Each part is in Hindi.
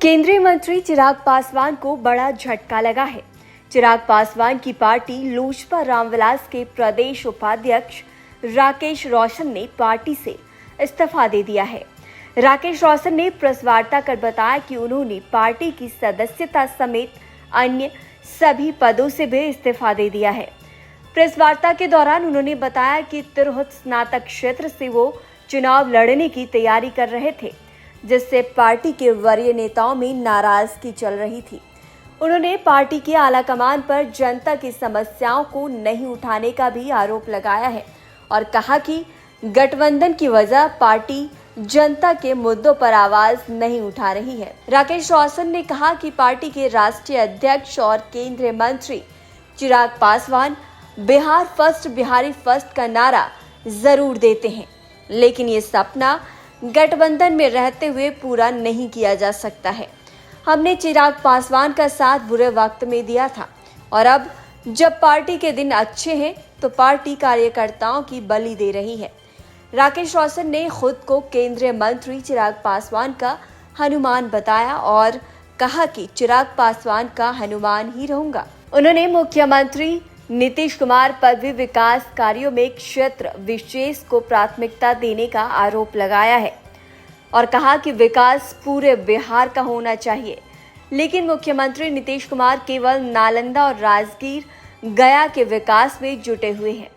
केंद्रीय मंत्री चिराग पासवान को बड़ा झटका लगा है। चिराग पासवान की पार्टी लोजपा रामविलास के प्रदेश उपाध्यक्ष राकेश रोशन ने पार्टी से इस्तीफा दे दिया है। राकेश रोशन ने प्रेस वार्ता कर बताया कि उन्होंने पार्टी की सदस्यता समेत अन्य सभी पदों से भी इस्तीफा दे दिया है। प्रेस वार्ता के दौरान उन्होंने बताया कि तिरहुत स्नातक क्षेत्र से वो चुनाव लड़ने की तैयारी कर रहे थे, जिससे पार्टी के वरीय नेताओं में नाराजगी चल रही थी। उन्होंने पार्टी की आलाकमान पर जनता की समस्याओं को नहीं उठाने का भी आरोप लगाया है और कहा कि गठबंधन की वजह पार्टी जनता के मुद्दों पर आवाज नहीं उठा रही है। राकेश रोशन ने कहा कि पार्टी के राष्ट्रीय अध्यक्ष और केंद्रीय मंत्री चिराग पासवान बिहार फर्स्ट बिहारी फर्स्ट का नारा जरूर देते हैं, लेकिन ये सपना गठबंधन में रहते हुए पूरा नहीं किया जा सकता है। हमने चिराग पासवान का साथ बुरे वक्त में दिया था और अब जब पार्टी के दिन अच्छे हैं तो पार्टी कार्यकर्ताओं की बलि दे रही है। राकेश रोशन ने खुद को केंद्रीय मंत्री चिराग पासवान का हनुमान बताया और कहा कि चिराग पासवान का हनुमान ही रहूंगा। उन्होंने मुख्यमंत्री नीतीश कुमार पर भी विकास कार्यों में क्षेत्र विशेष को प्राथमिकता देने का आरोप लगाया है और कहा कि विकास पूरे बिहार का होना चाहिए, लेकिन मुख्यमंत्री नीतीश कुमार केवल नालंदा और राजगीर गया के विकास में जुटे हुए हैं।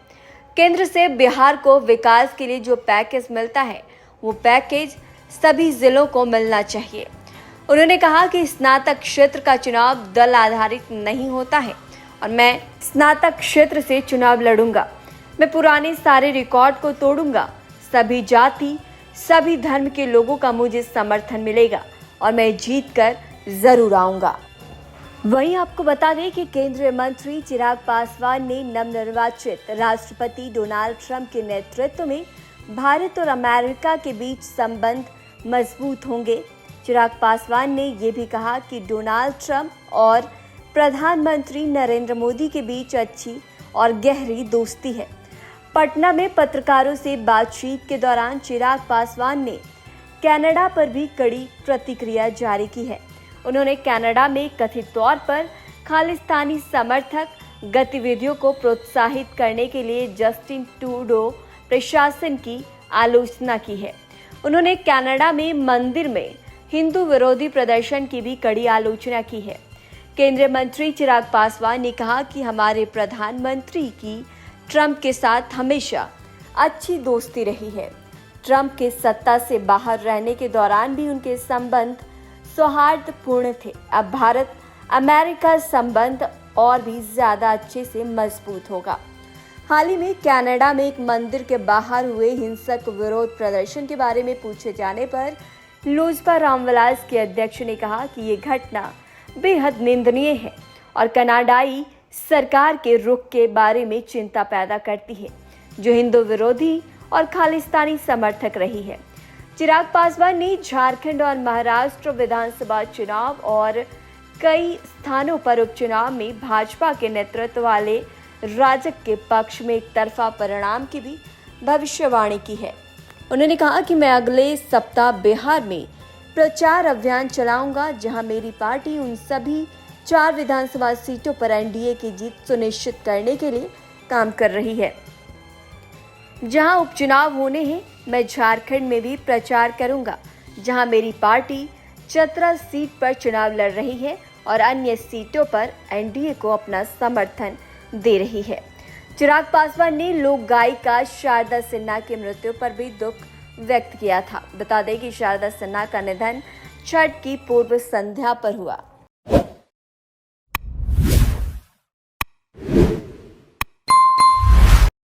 केंद्र से बिहार को विकास के लिए जो पैकेज मिलता है वो पैकेज सभी जिलों को मिलना चाहिए। उन्होंने कहा कि स्नातक क्षेत्र का चुनाव दल आधारित नहीं होता है और मैं स्नातक क्षेत्र से चुनाव लड़ूंगा। मैं पुराने सारे रिकॉर्ड को तोड़ूंगा। सभी जाति सभी धर्म के लोगों का मुझे समर्थन मिलेगा और मैं जीत कर जरूर आऊंगा। वहीं आपको बता दें कि केंद्रीय मंत्री चिराग पासवान ने नवनिर्वाचित राष्ट्रपति डोनाल्ड ट्रंप के नेतृत्व में भारत और अमेरिका के बीच संबंध मजबूत होंगे। चिराग पासवान ने ये भी कहा कि डोनाल्ड ट्रंप और प्रधानमंत्री नरेंद्र मोदी के बीच अच्छी और गहरी दोस्ती है। पटना में पत्रकारों से बातचीत के दौरान चिराग पासवान ने कनाडा पर भी कड़ी प्रतिक्रिया जारी की है। उन्होंने कनाडा में कथित तौर पर खालिस्तानी समर्थक गतिविधियों को प्रोत्साहित करने के लिए जस्टिन ट्रूडो प्रशासन की आलोचना की है। उन्होंने कनाडा में मंदिर में हिंदू विरोधी प्रदर्शन की भी कड़ी आलोचना की है। केंद्रीय मंत्री चिराग पासवान ने कहा कि हमारे प्रधानमंत्री की ट्रंप के साथ हमेशा अच्छी दोस्ती रही है। ट्रंप के सत्ता से बाहर रहने के दौरान भी उनके संबंध सौहार्दपूर्ण थे। अब भारत अमेरिका संबंध और भी ज्यादा अच्छे से मजबूत होगा। हाल ही में कनाडा में एक मंदिर के बाहर हुए हिंसक विरोध प्रदर्शन के बारे में पूछे जाने पर लोजपा रामविलास के अध्यक्ष ने कहा कि ये घटना बेहद निंदनीय है और कनाडाई सरकार के रुख के बारे में चिंता पैदा करती है, जो हिंदू विरोधी और खालिस्तानी समर्थक रही है। चिराग पासवान ने झारखंड और महाराष्ट्र विधानसभा चुनाव और कई स्थानों पर उपचुनाव में भाजपा के नेतृत्व वाले राजग के पक्ष में एक तरफा परिणाम की भी भविष्यवाणी की है। उन्होंने कहा कि मैं अगले सप्ताह बिहार में प्रचार अभियान चलाऊंगा, जहां मेरी पार्टी उन सभी 4 विधानसभा सीटों पर एनडीए की जीत सुनिश्चित करने के लिए काम कर रही है। जहां उपचुनाव होने हैं, मैं झारखंड में भी प्रचार करूंगा, जहां मेरी पार्टी चतरा सीट पर चुनाव लड़ रही है और अन्य सीटों पर एनडीए को अपना समर्थन दे रही है। चिराग पासवान ने लोक गायिका शारदा सिन्हा की मृत्यु पर भी दुख व्यक्त किया था। बता दें कि शारदा सिन्हा का निधन छठ की पूर्व संध्या पर हुआ।